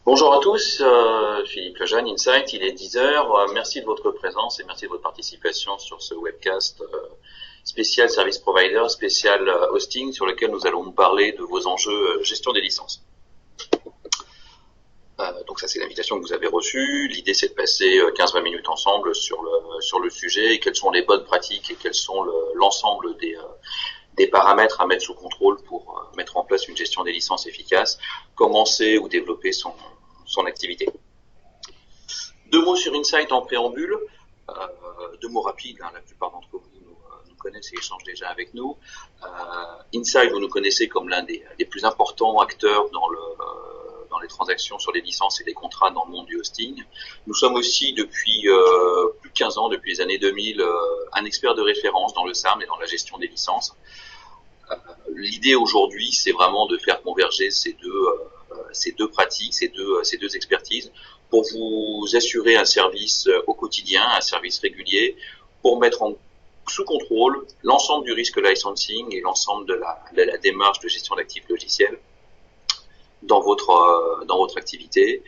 Bonjour à tous, Philippe Lejeune, Insight, il est 10 heures. Merci de votre présence et merci de votre participation sur ce webcast spécial Service Provider, spécial hosting, sur lequel nous allons nous parler de vos enjeux gestion des licences. Donc ça c'est l'invitation que vous avez reçue. L'idée c'est de passer 15-20 minutes ensemble sur le sujet et quelles sont les bonnes pratiques et quels sont l'ensemble des paramètres à mettre sous contrôle pour mettre en place une gestion des licences efficace, commencer ou développer son activité. Deux mots sur Insight en préambule, deux mots rapides, hein, la plupart d'entre vous nous connaissent et échangent déjà avec nous. Insight, vous nous connaissez comme l'un des plus importants acteurs dans les transactions sur les licences et les contrats dans le monde du hosting. Nous sommes aussi depuis plus de 15 ans, depuis les années 2000, un expert de référence dans le SAM et dans la gestion des licences. L'idée aujourd'hui, c'est vraiment de faire converger ces deux pratiques, ces deux expertises, pour vous assurer un service au quotidien, un service régulier, pour mettre sous contrôle l'ensemble du risque licensing et l'ensemble de la démarche de gestion d'actifs logiciels dans votre activité.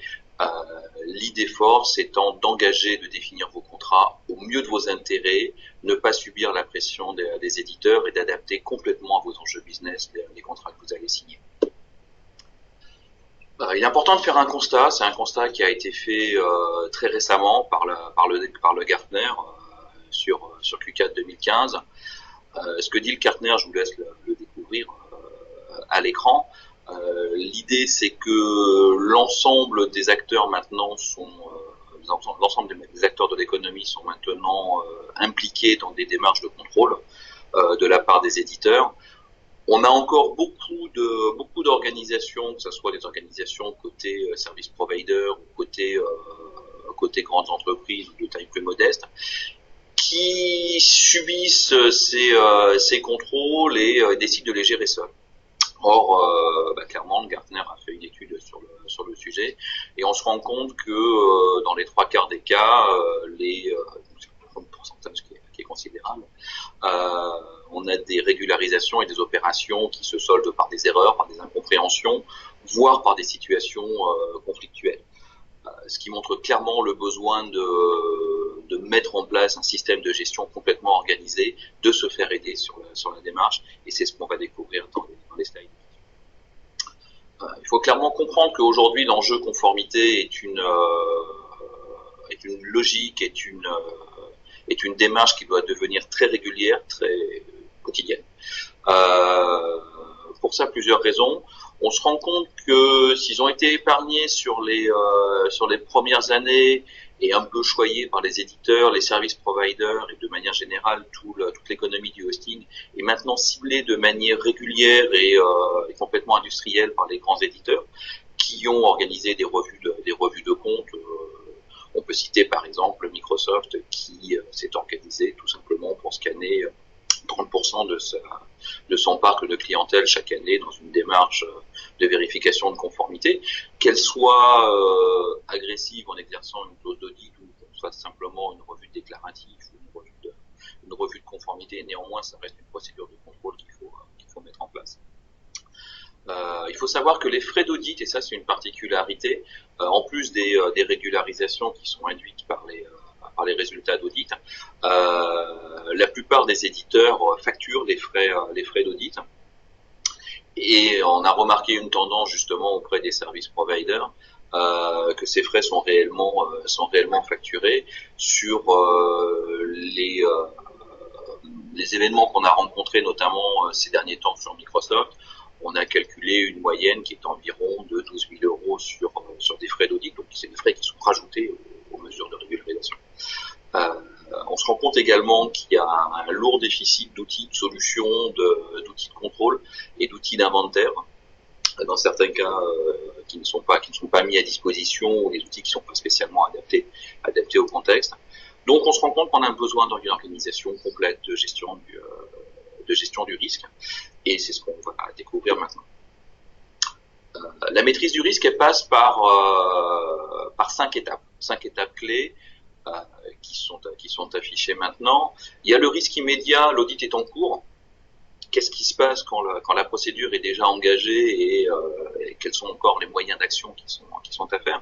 L'idée forte étant d'engager, de définir vos contrats au mieux de vos intérêts, ne pas subir la pression des éditeurs et d'adapter complètement à vos enjeux business les contrats que vous allez signer. Il est important de faire un constat. C'est un constat qui a été fait très récemment par le Gartner sur Q4 2015. Ce que dit le Gartner, je vous laisse le découvrir à l'écran. L'idée, c'est que l'ensemble des acteurs maintenant l'ensemble des acteurs de l'économie sont maintenant impliqués dans des démarches de contrôle de la part des éditeurs. On a encore beaucoup d'organisations, que ce soit des organisations côté service provider ou côté grandes entreprises ou de taille plus modeste, qui subissent ces contrôles et décident de les gérer seuls. Or, clairement, le Gartner a fait une étude sur le sujet et on se rend compte que dans les trois quarts des cas, un pourcentage qui est considérable, on a des régularisations et des opérations qui se soldent par des erreurs, par des incompréhensions, voire par des situations conflictuelles. Ce qui montre clairement le besoin de mettre en place un système de gestion complètement organisé, de se faire aider sur la démarche, et c'est ce qu'on va découvrir dans les slides. Il faut clairement comprendre qu'aujourd'hui l'enjeu conformité est une logique, est une démarche qui doit devenir très régulière, très quotidienne. Pour ça, plusieurs raisons. On se rend compte que s'ils ont été épargnés sur les premières années et un peu choyés par les éditeurs, les service providers et de manière générale toute l'économie du hosting est maintenant ciblée de manière régulière et complètement industrielle par les grands éditeurs qui ont organisé des revues de compte. On peut citer par exemple Microsoft qui s'est organisé tout simplement pour scanner 30% de son parc de clientèle chaque année dans une démarche de vérification de conformité, qu'elle soit agressive en exerçant une clause d'audit ou soit simplement une revue déclarative ou une revue de conformité. Néanmoins, ça reste une procédure de contrôle qu'il faut mettre en place. Il faut savoir que les frais d'audit, et ça c'est une particularité, en plus des régularisations qui sont induites par les résultats d'audit, la plupart des éditeurs facturent les frais d'audit. Et on a remarqué une tendance justement auprès des service providers que ces frais sont réellement facturés sur les événements qu'on a rencontrés notamment ces derniers temps sur Microsoft. On a calculé une moyenne qui est environ de 12 000 euros sur des frais d'audit, donc c'est des frais qui sont rajoutés aux mesures de régularisation. On se rend compte également qu'il y a un lourd déficit d'outils de solutions, d'outils de contrôle et d'outils d'inventaire. Dans certains cas, qui ne sont pas mis à disposition, ou des outils qui ne sont pas spécialement adaptés au contexte. Donc on se rend compte qu'on a un besoin d'une organisation complète de gestion du risque, et c'est ce qu'on va découvrir maintenant. La maîtrise du risque, elle passe par 5 étapes clés qui sont affichées maintenant. Il y a le risque immédiat, l'audit est en cours. qu'est-ce qui se passe quand la procédure est déjà engagée et quels sont encore les moyens d'action qui sont à faire.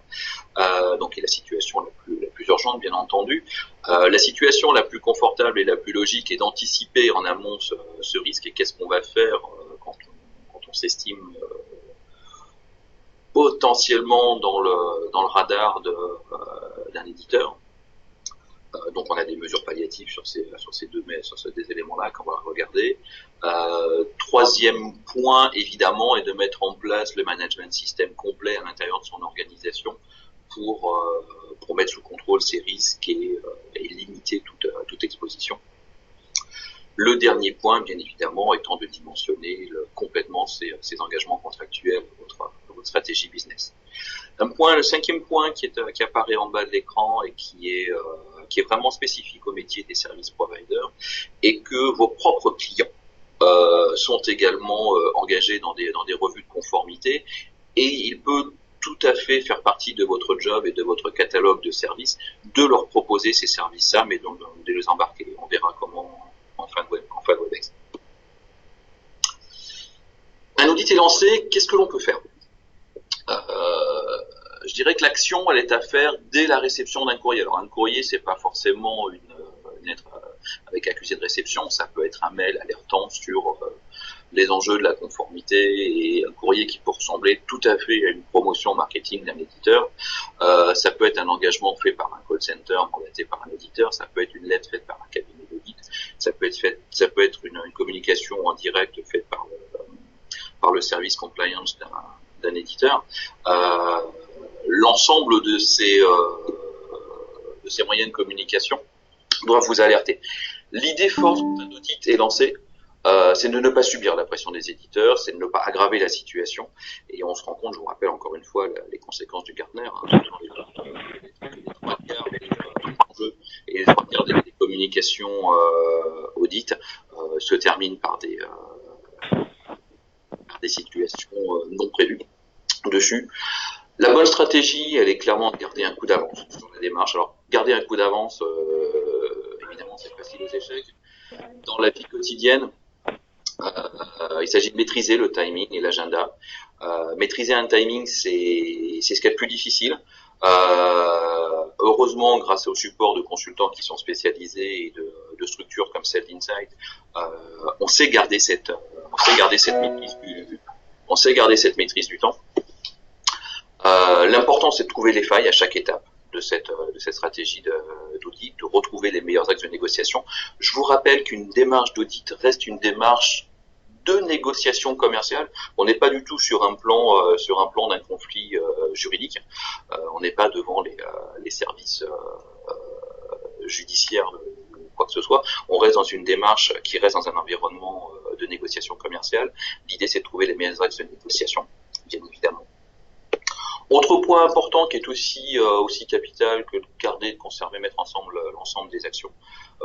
Donc, et la situation la plus urgente, bien entendu. La situation la plus confortable et la plus logique est d'anticiper en amont ce risque et qu'est-ce qu'on va faire quand on s'estime potentiellement dans le radar d'un éditeur. Donc on a des mesures palliatives sur ces des éléments-là qu'on va regarder. Troisième point, évidemment, est de mettre en place le management système complet à l'intérieur de son organisation pour mettre sous contrôle ces risques et limiter toute exposition. Le dernier point, bien évidemment, étant de dimensionner complètement ces engagements contractuels de votre stratégie business. Le cinquième point qui apparaît en bas de l'écran et qui est vraiment spécifique au métier des services providers, est que vos propres clients sont également engagés dans des revues de conformité, et il peut tout à fait faire partie de votre job et de votre catalogue de services de leur proposer ces services-là, mais donc de les embarquer. On verra comment en fin de Webex. Un audit est lancé, qu'est-ce que l'on peut faire? Je dirais que l'action, elle est à faire dès la réception d'un courrier. Alors un courrier, c'est pas forcément une lettre avec accusé de réception, ça peut être un mail alertant sur les enjeux de la conformité, et un courrier qui peut ressembler tout à fait à une promotion marketing d'un éditeur. Ça peut être un engagement fait par un call center mandaté par un éditeur, ça peut être une lettre faite par un cabinet d'audit, ça peut être une communication en direct faite par le service compliance d'un éditeur. L'ensemble de ces moyens de communication doivent vous alerter. L'idée forte d'un audit est lancée, c'est de ne pas subir la pression des éditeurs, c'est de ne pas aggraver la situation, et on se rend compte, je vous rappelle encore une fois les conséquences du Gartner, les trois quarts des communications audit se terminent par des situations non prévues dessus. La bonne stratégie, elle est clairement de garder un coup d'avance sur la démarche. Alors, garder un coup d'avance, évidemment, c'est facile aux échecs. Dans la vie quotidienne, il s'agit de maîtriser le timing et l'agenda. Maîtriser un timing, c'est ce qu'il y a de plus difficile. Heureusement, grâce au support de consultants qui sont spécialisés et de structures comme celle d'Insight, on sait garder cette maîtrise du temps. L'important, c'est de trouver les failles à chaque étape de cette stratégie d'audit, de retrouver les meilleurs axes de négociation. Je vous rappelle qu'une démarche d'audit reste une démarche de négociation commerciale. On n'est pas du tout sur un plan d'un conflit juridique. On n'est pas devant les services judiciaires ou quoi que ce soit. On reste dans une démarche qui reste dans un environnement de négociation commerciale. L'idée, c'est de trouver les meilleurs axes de négociation, bien évidemment. Autre point important qui est aussi capital que de garder, de conserver, mettre ensemble l'ensemble des actions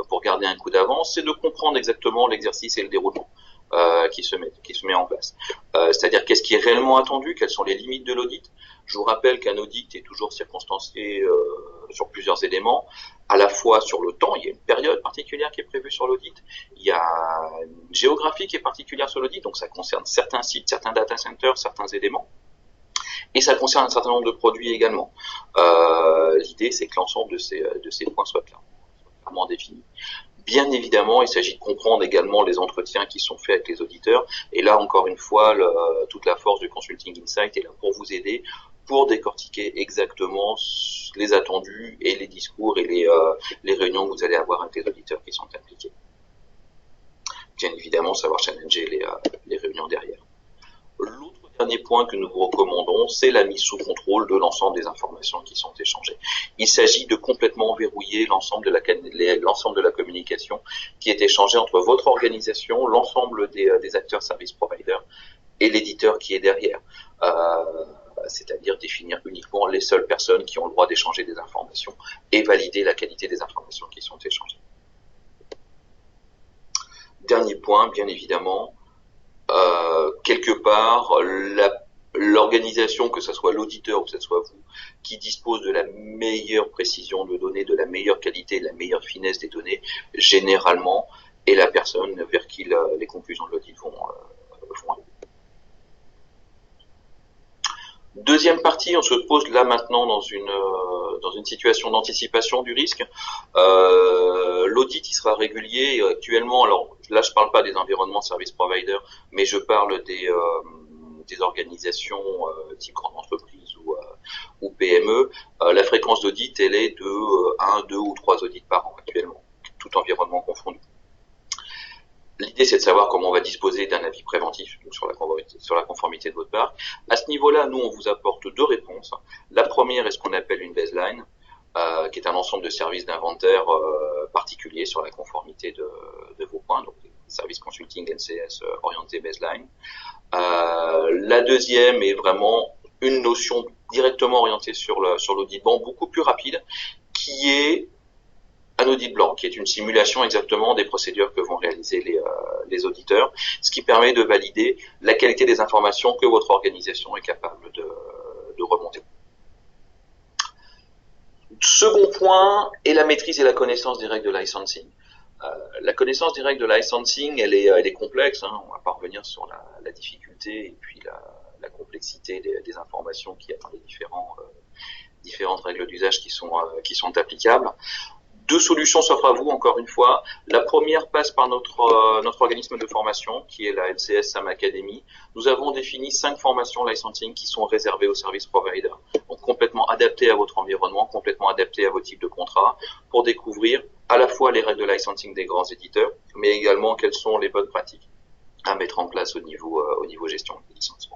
pour garder un coup d'avance, c'est de comprendre exactement l'exercice et le déroulement qui se met en place. C'est-à-dire qu'est-ce qui est réellement attendu, quelles sont les limites de l'audit. Je vous rappelle qu'un audit est toujours circonstancié sur plusieurs éléments, à la fois sur le temps, il y a une période particulière qui est prévue sur l'audit, il y a une géographie qui est particulière sur l'audit, donc ça concerne certains sites, certains data centers, certains éléments. Et ça concerne un certain nombre de produits également. L'idée, c'est que l'ensemble de ces points soit clairement défini. Bien évidemment, il s'agit de comprendre également les entretiens qui sont faits avec les auditeurs. Et là, encore une fois, toute la force du Consulting Insight est là pour vous aider, pour décortiquer exactement les attendus et les discours et les réunions que vous allez avoir avec les auditeurs qui sont impliqués. Bien évidemment, savoir challenger les réunions derrière. L'autre dernier point que nous vous recommandons, c'est la mise sous contrôle de l'ensemble des informations qui sont échangées. Il s'agit de complètement verrouiller l'ensemble de la communication qui est échangée entre votre organisation, l'ensemble des acteurs service providers et l'éditeur qui est derrière. C'est-à-dire définir uniquement les seules personnes qui ont le droit d'échanger des informations et valider la qualité des informations qui sont échangées. Dernier point, bien évidemment, quelque part, l'organisation, que ce soit l'auditeur ou que ce soit vous, qui dispose de la meilleure précision de données, de la meilleure qualité, de la meilleure finesse des données, généralement, et la personne vers qui les conclusions de l'audit vont aller. Deuxième partie, on se pose là maintenant dans une situation d'anticipation du risque. L'audit il sera régulier actuellement. Alors là, je parle pas des environnements service provider, mais je parle des organisations type grande entreprise ou PME. La fréquence d'audit, elle est de 1, 2 ou 3 audits par an actuellement, tout environnement confondu. L'idée, c'est de savoir comment on va disposer d'un avis préventif donc sur la conformité de votre parc. À ce niveau-là, nous, on vous apporte deux réponses. La première est ce qu'on appelle une baseline, qui est un ensemble de services d'inventaire particuliers sur la conformité de vos points, donc des services consulting NCS orientés baseline. La deuxième est vraiment une notion directement orientée sur l'audit blanc, beaucoup plus rapide, qui est un audit blanc, qui est une simulation exactement des procédures que vont réaliser les auditeurs, ce qui permet de valider la qualité des informations que votre organisation est capable de remonter. Second point est la maîtrise et la connaissance des règles de licensing. La connaissance des règles de licensing, elle est complexe, hein, on va pas revenir sur la difficulté et puis la complexité des informations qu'il y a dans les différentes règles d'usage qui sont applicables. Deux solutions s'offrent à vous, encore une fois. La première passe par notre organisme de formation, qui est la LCS SAM Academy. Nous avons défini 5 formations licensing qui sont réservées aux service providers. Donc complètement adaptées à votre environnement, complètement adaptées à vos types de contrats, pour découvrir à la fois les règles de licensing des grands éditeurs, mais également quelles sont les bonnes pratiques à mettre en place au niveau gestion des licences.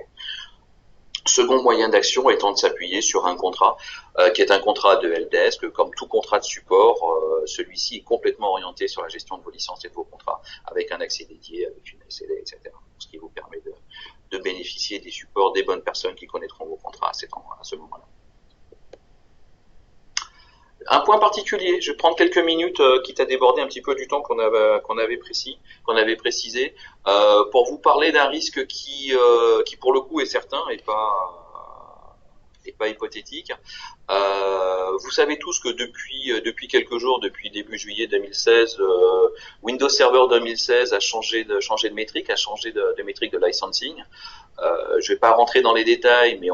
Second moyen d'action étant de s'appuyer sur un contrat qui est un contrat de helpdesk. Comme tout contrat de support, celui-ci est complètement orienté sur la gestion de vos licences et de vos contrats, avec un accès dédié, avec une SLA, etc. Ce qui vous permet de bénéficier des supports des bonnes personnes qui connaîtront vos contrats à ce moment-là. Un point particulier, je vais prendre quelques minutes, quitte à déborder un petit peu du temps qu'on avait précisé, pour vous parler d'un risque qui pour le coup est certain et pas hypothétique. Vous savez tous que depuis quelques jours, depuis début juillet 2016, Windows Server 2016 a changé de métrique, a changé de métrique de licensing. Je vais pas rentrer dans les détails, mais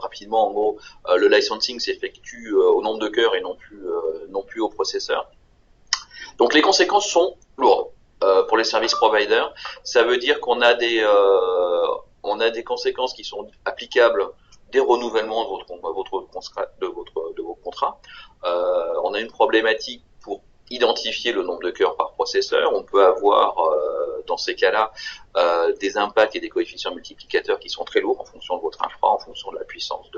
rapidement, en gros, le licensing s'effectue au nombre de cœurs et non plus au processeur. Donc les conséquences sont lourdes pour les services providers. Ça veut dire qu'on a des conséquences qui sont applicables des renouvellements de vos contrats. On a une problématique pour identifier le nombre de cœurs par processeur. On peut avoir dans ces cas-là des impacts et des coefficients multiplicateurs qui sont très lourds en fonction de votre infra, en fonction de la puissance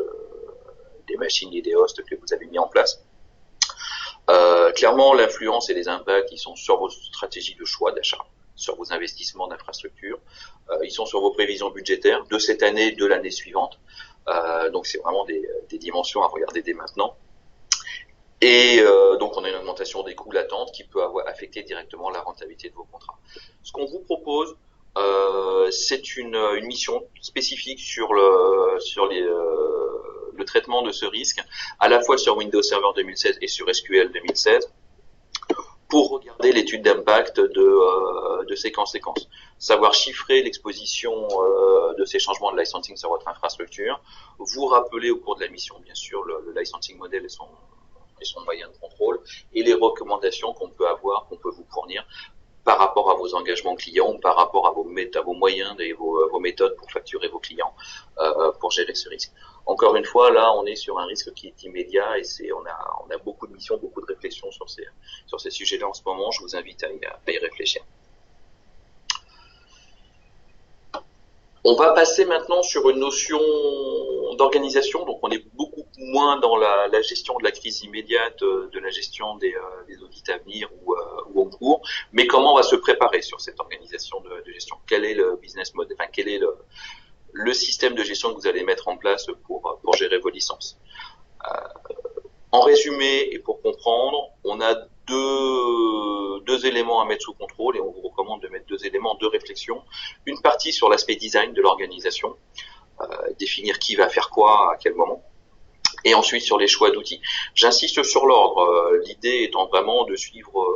des machines et des hosts que vous avez mis en place. Clairement, l'influence et les impacts, ils sont sur vos stratégies de choix d'achat, sur vos investissements d'infrastructure, ils sont sur vos prévisions budgétaires de cette année, de l'année suivante. Donc c'est vraiment des dimensions à regarder dès maintenant. Et donc on a une augmentation des coûts latentes qui peut affecter directement la rentabilité de vos contrats. Ce qu'on vous propose, c'est une mission spécifique sur le traitement de ce risque, à la fois sur Windows Server 2016 et sur SQL 2016, pour regarder l'étude d'impact de ces conséquences, savoir chiffrer l'exposition de ces changements de licensing sur votre infrastructure, vous rappeler au cours de la mission, bien sûr, le licensing model et son moyen de contrôle, et les recommandations qu'on peut vous fournir par rapport à vos engagements clients, par rapport à vos moyens et vos méthodes pour facturer vos clients, pour gérer ce risque. Encore une fois, là, on est sur un risque qui est immédiat et on a beaucoup de missions, beaucoup de réflexions sur ces sujets-là en ce moment. Je vous invite à y réfléchir. On va passer maintenant sur une notion d'organisation. Donc, on est beaucoup moins dans la gestion de la crise immédiate, de la gestion des audits à venir ou en cours, mais comment on va se préparer sur cette organisation de gestion. Quel est le business model, enfin, quel est le système de gestion que vous allez mettre en place pour gérer vos licences. En résumé, et pour comprendre, on a deux éléments à mettre sous contrôle et on vous recommande de mettre 2 éléments de réflexion. Une partie sur l'aspect design de l'organisation, définir qui va faire quoi à quel moment, et ensuite sur les choix d'outils. J'insiste sur l'ordre, l'idée étant vraiment de suivre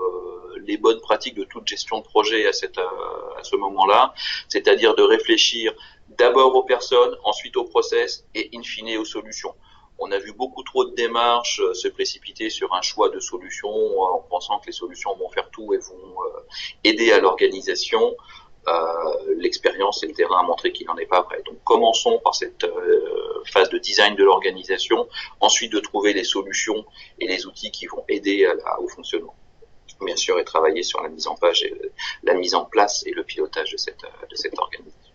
les bonnes pratiques de toute gestion de projet à ce moment-là, c'est-à-dire de réfléchir d'abord aux personnes, ensuite aux process et in fine aux solutions. On a vu beaucoup trop de démarches se précipiter sur un choix de solutions en pensant que les solutions vont faire tout et vont aider à l'organisation. L'expérience et le terrain a montré qu'il n'en est pas vrai. Donc commençons par cette phase de design de l'organisation, ensuite de trouver les solutions et les outils qui vont aider au fonctionnement. Bien sûr, et travailler sur la mise en page et la mise en place et le pilotage de cette organisation.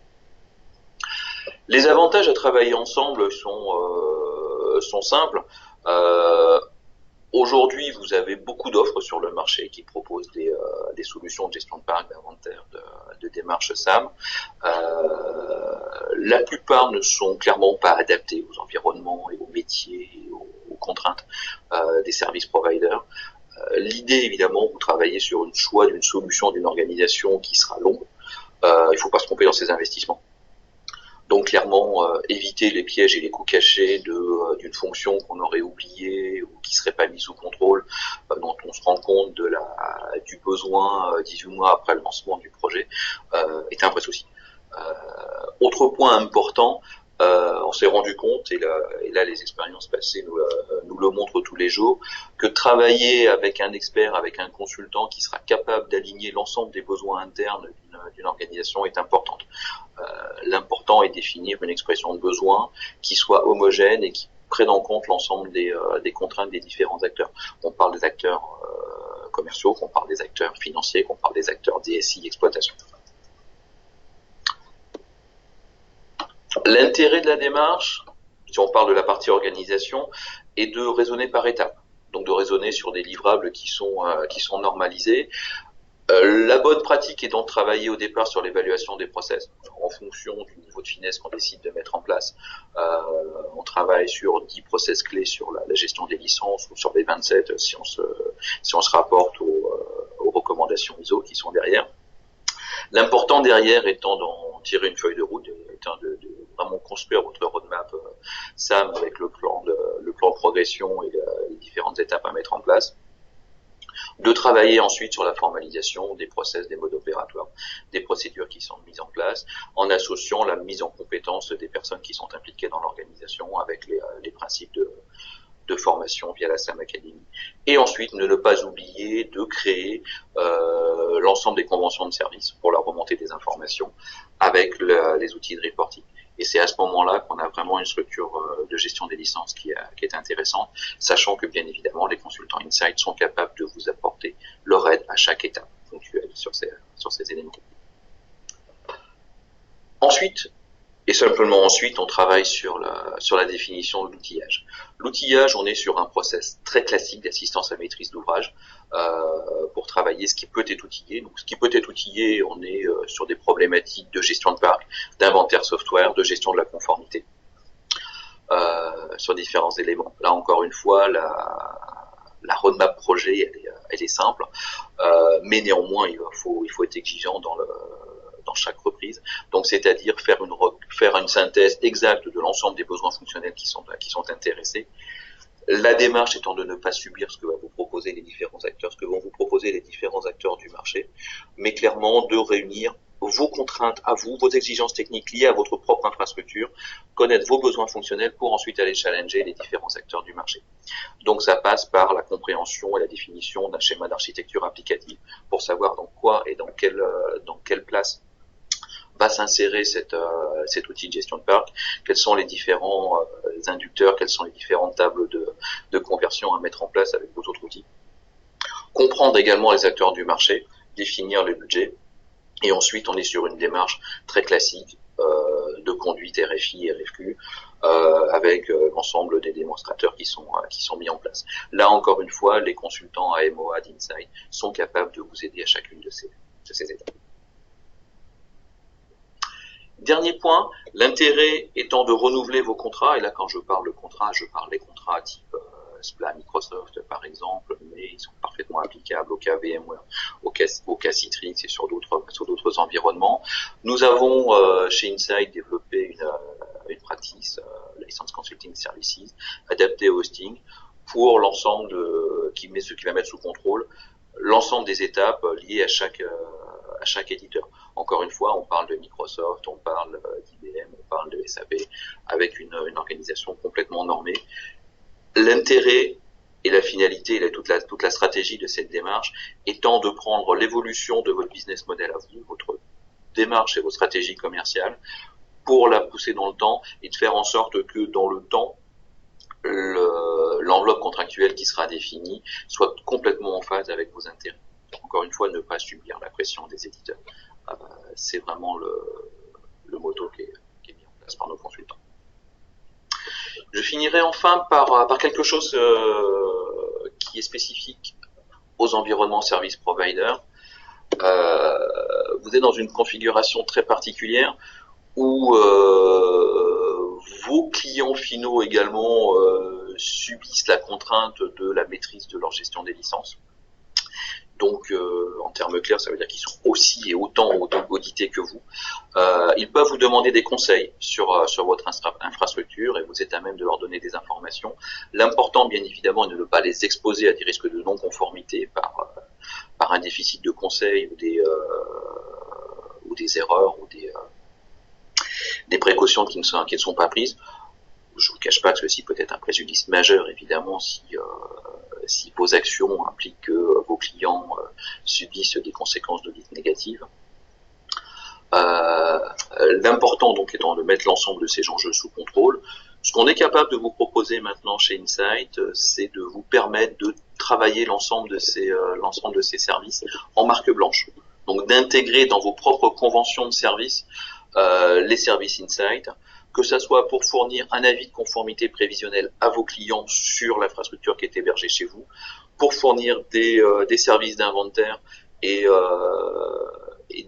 Les avantages à travailler ensemble sont simples. Aujourd'hui, vous avez beaucoup d'offres sur le marché qui proposent des solutions de gestion de parc, d'inventaire, de démarches SAM. La plupart ne sont clairement pas adaptées aux environnements et aux métiers et aux contraintes des services providers. L'idée, évidemment, vous travaillez sur un choix d'une solution d'une organisation qui sera longue. Il ne faut pas se tromper dans ses investissements. Donc clairement, éviter les pièges et les coûts cachés d'une fonction qu'on aurait oubliée ou qui serait pas mise sous contrôle, dont on se rend compte du besoin 18 mois après le lancement du projet, est un vrai souci. Autre point important, on s'est rendu compte, et là les expériences passées nous le montrent tous les jours, que travailler avec un expert, avec un consultant qui sera capable d'aligner l'ensemble des besoins internes d'une organisation est importante. L'important est de définir une expression de besoin qui soit homogène et qui prenne en compte l'ensemble des contraintes des différents acteurs. On parle des acteurs commerciaux, qu'on parle des acteurs financiers, qu'on parle des acteurs DSI, exploitation. L'intérêt de la démarche, si on parle de la partie organisation, est de raisonner par étapes. Donc de raisonner sur des livrables qui sont normalisés. La bonne pratique étant de travailler au départ sur l'évaluation des process. En fonction du niveau de finesse qu'on décide de mettre en place, on travaille sur 10 process clés sur la gestion des licences ou sur les 27 si on se rapporte aux recommandations ISO qui sont derrière. L'important derrière étant d'en tirer une feuille de route, étant de vraiment construire votre roadmap SAM avec le plan de progression et les différentes étapes à mettre en place. De travailler ensuite sur la formalisation des process, des modes opératoires, des procédures qui sont mises en place, en associant la mise en compétence des personnes qui sont impliquées dans l'organisation avec les principes de formation via la SAM Academy. Et ensuite, ne pas oublier de créer l'ensemble des conventions de service pour la remontée des informations avec les outils de reporting. Et c'est à ce moment-là qu'on a vraiment une structure de gestion des licences qui est intéressante, sachant que bien évidemment les consultants Insight sont capables de vous apporter leur aide à chaque étape ponctuelle sur ces éléments. Ensuite, et simplement ensuite, on travaille sur la définition de l'outillage. L'outillage, on est sur un process très classique d'assistance à maîtrise d'ouvrage pour travailler ce qui peut être outillé. Donc, ce qui peut être outillé, on est sur des problématiques de gestion de parc, d'inventaire software, de gestion de la conformité, sur différents éléments. Là, encore une fois, la roadmap projet, elle est simple, mais néanmoins, il faut être exigeant dans chaque reprise. Donc, c'est-à-dire faire une synthèse exacte de l'ensemble des besoins fonctionnels qui sont intéressés. La démarche étant de ne pas subir ce que va vous proposer les différents acteurs, ce que vont vous proposer les différents acteurs du marché, mais clairement de réunir vos contraintes à vous, vos exigences techniques liées à votre propre infrastructure, connaître vos besoins fonctionnels pour ensuite aller challenger les différents acteurs du marché. Donc ça passe par la compréhension et la définition d'un schéma d'architecture applicative pour savoir dans quoi et dans quelle place va s'insérer cet outil de gestion de parc, quels sont les différents inducteurs, quelles sont les différentes tables de conversion à mettre en place avec vos autres outils. Comprendre également les acteurs du marché, définir le budget, et ensuite on est sur une démarche très classique de conduite RFI, RFQ, avec l'ensemble des démonstrateurs qui sont mis en place. Là encore une fois, les consultants AMOA d'Insight sont capables de vous aider à chacune de ces étapes. Dernier point, l'intérêt étant de renouveler vos contrats, et là quand je parle de contrats, je parle des contrats type SPLA Microsoft par exemple, mais ils sont parfaitement applicables au cas VMware, au cas Citrix et sur d'autres environnements. Nous avons chez Insight développé une practice, License Consulting Services, adaptée au hosting pour l'ensemble ce qui va mettre sous contrôle l'ensemble des étapes liées à chaque éditeur. Encore une fois, on parle de Microsoft, on parle d'IBM, on parle de SAP, avec une organisation complètement normée. L'intérêt et la finalité, et toute la stratégie de cette démarche étant de prendre l'évolution de votre business model à vous, votre démarche et vos stratégies commerciales, pour la pousser dans le temps et de faire en sorte que dans le temps, l'enveloppe contractuelle qui sera définie soit complètement en phase avec vos intérêts. Encore une fois, ne pas subir la pression des éditeurs. C'est vraiment le motto qui est mis en place par nos consultants. Je finirai enfin par quelque chose qui est spécifique aux environnements service provider. Vous êtes dans une configuration très particulière où vos clients finaux également subissent la contrainte de la maîtrise de leur gestion des licences. Donc, en termes clairs, ça veut dire qu'ils sont aussi et autant audités que vous. Ils peuvent vous demander des conseils sur votre infrastructure et vous êtes à même de leur donner des informations. L'important, bien évidemment, est de ne pas les exposer à des risques de non-conformité par un déficit de conseil ou des erreurs ou des précautions qui ne sont pas prises. Je ne vous cache pas que ceci peut être un préjudice majeur, évidemment, si vos actions impliquent que vos clients subissent des conséquences d'audit négatives. L'important donc étant de mettre l'ensemble de ces enjeux sous contrôle. Ce qu'on est capable de vous proposer maintenant chez Insight, c'est de vous permettre de travailler l'ensemble de ces services en marque blanche. Donc d'intégrer dans vos propres conventions de services les services Insight, que ça soit pour fournir un avis de conformité prévisionnelle à vos clients sur l'infrastructure qui est hébergée chez vous, pour fournir des services d'inventaire et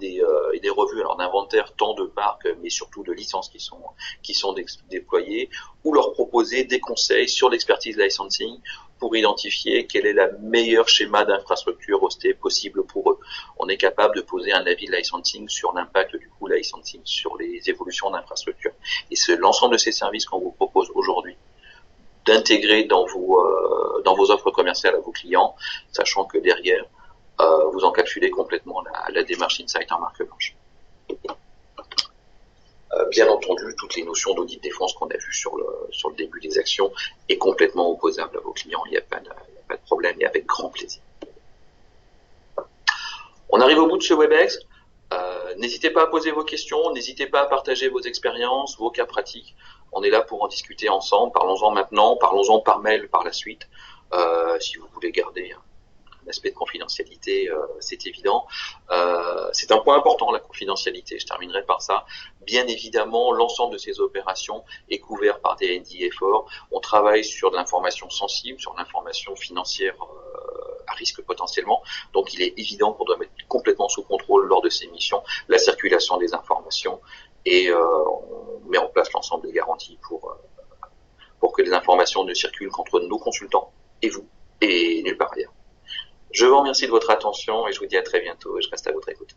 des revues d'inventaire tant de parcs mais surtout de licences qui sont déployées, ou leur proposer des conseils sur l'expertise licensing pour identifier quel est le meilleur schéma d'infrastructure hostée possible pour eux. On est capable de poser un avis de licensing sur l'impact du coût licensing sur les évolutions d'infrastructure. Et c'est l'ensemble de ces services qu'on vous propose aujourd'hui d'intégrer dans vos offres commerciales à vos clients, sachant que derrière, vous encapsulez complètement la démarche Insight en marque blanche. Bien entendu, toutes les notions d'audit défense qu'on a vues sur le début des actions est complètement opposable à vos clients. Il n'y a pas de problème et avec grand plaisir. On arrive au bout de ce WebEx. N'hésitez pas à poser vos questions, n'hésitez pas à partager vos expériences, vos cas pratiques. On est là pour en discuter ensemble. Parlons-en maintenant, parlons-en par mail par la suite. Si vous voulez garder un aspect de confidentialité, c'est évident. C'est un point important, la confidentialité. Je terminerai par ça. Bien évidemment, l'ensemble de ces opérations est couvert par des NDA forts. On travaille sur de l'information sensible, sur l'information financière à risque potentiellement. Donc il est évident qu'on doit mettre complètement sous contrôle lors de ces missions la circulation des informations et on met en place l'ensemble des garanties pour que les informations ne circulent qu'entre nos consultants et vous et nulle part ailleurs. Je vous remercie de votre attention et je vous dis à très bientôt et je reste à votre écoute.